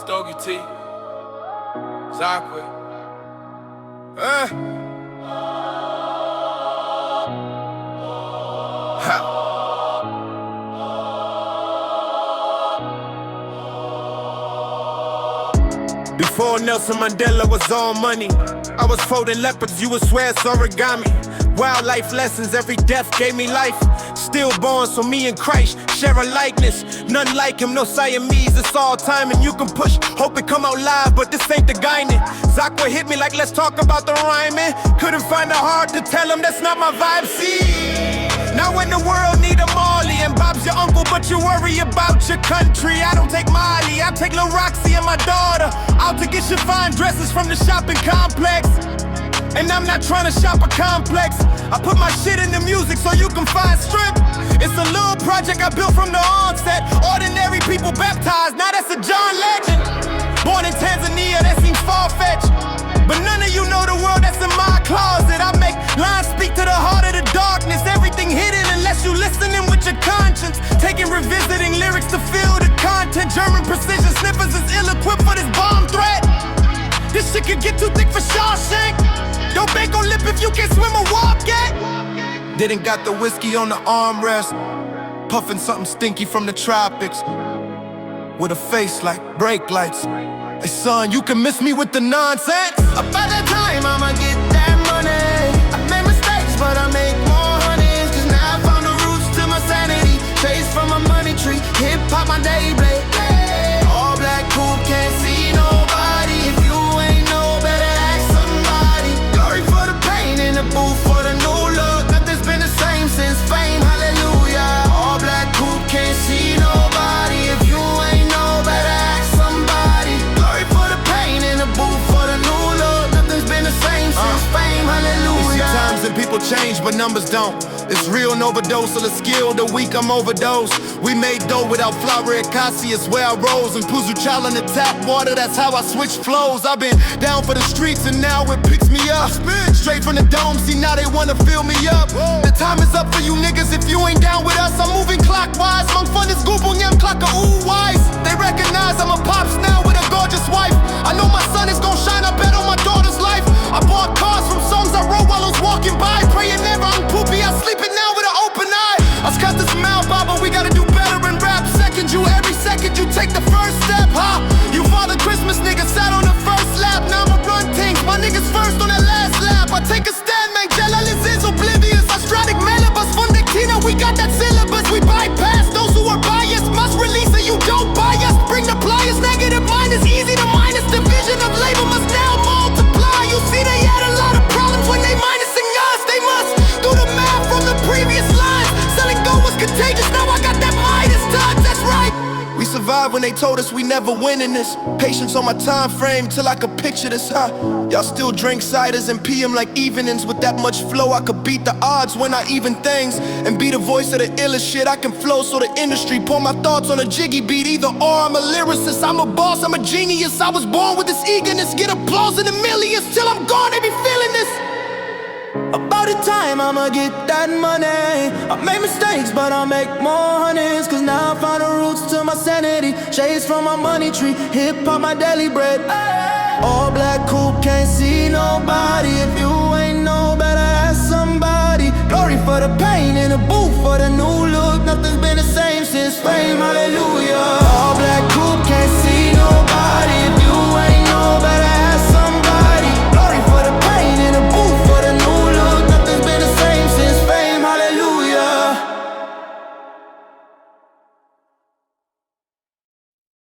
Stogie T, Zakwe. Before Nelson Mandela was all money, I was folding leopards, you would swear it's origami. Wild life lessons, every death gave me life. Stillborn, so me and Christ share a likeness. None like him, no Siamese, it's all time. And you can push, hope it come out live, but this ain't the guiding. Zakwe hit me like, let's talk about the rhyming. Couldn't find it hard to tell him that's not my vibe, see. Now when the world need a Marley, and Bob's your uncle, but you worry about your country. I don't take Molly, I take Lil Roxy and my daughter out to get your fine dresses from the shopping complex. And I'm not trying to shop a complex. I put my shit in the music so you can find strength. It's a little project I built from the onset. Ordinary people baptized, now that's a John Legend. Born in Tanzania, that seems far-fetched, but none of you know the world that's in my closet. I make lines speak to the heart of the darkness. Everything hidden unless you listening with your conscience. Taking revisiting lyrics to feel the content. German precision sniffers is ill-equipped for this bomb threat. This shit could get too thick for Shawshank. Don't bank on lip if you can't swim or walk yet. Didn't got the whiskey on the armrest, puffing something stinky from the tropics, with a face like brake lights. Hey son, you can miss me with the nonsense. About that time I'ma get that money. I made mistakes but I make more honeys. Cause now I found the roots to my sanity. Chase from my money tree, hip hop my day blade. All black coupe, can't see nobody. If you ain't know, better ask somebody. Glory for the pain in the booth for the new look. Nothing's been the same since fame, hallelujah. All black coupe, can't see nobody. If you ain't know, better ask somebody. Glory for the pain in the booth for the new look. Nothing's been the same since fame, hallelujah. You see times and people change, but numbers don't. It's real an overdose of the skill, the weak I'm overdosed. We made dough without flour at Cassius where I rose. And Puzu Chal in the tap water, that's how I switch flows. I've been down for the streets and now it picks me up. Straight from the dome, see now they wanna fill me up. The time is up for you niggas if you ain't down with us. I'm moving clockwise, mang fun is gubong klaka wise. They recognize I'm a pops now with a gorgeous wife. I know my son is gon' shine, I bet on my daughter's life. I bought cars from songs I wrote while I was walking by. Praying never I'm poopy, I sleeping now with an open eye. I was cut this mouth, Baba, we gotta do better in rap. Second you, every second you take the first step, huh? You Father Christmas nigga sat on the first lap. Now I'ma run things, my niggas first on the last lap. I take a stand, man, Jalalis is oblivious. Astratic melibus, fundictina, we got that syllabus. We bypass those who are biased. Must release or you don't buy us. Bring the pliers, negative minus, easy to minus. Division of labor must now multiply. You see they had a lot of problems when they minusing us. They must do the math from the previous lines. Selling gold was contagious, now I got that Midas touch, that's right. We survived when they told us we never win in this. Patience on my time frame till I could picture this, huh? Y'all still drink ciders and PM like evenings. With that much flow I could beat the odds when I even things. And be the voice of the illest shit, I can flow so the industry pour my thoughts on a jiggy beat. Either or, I'm a lyricist, I'm a boss, I'm a genius. I was born with this eagerness, get applause in the millions. Till I'm gone, they be feeling this. About the time I'ma get that money. I made mistakes but I'll make more honeys. Cause now I found the roots to my sanity. Chase from my money tree, hip hop my daily bread. All black coupe, can't see nobody. If you ain't know, better ask somebody. Glory for the pain in the booth for the new look. Nothing's been the same since fame, hallelujah.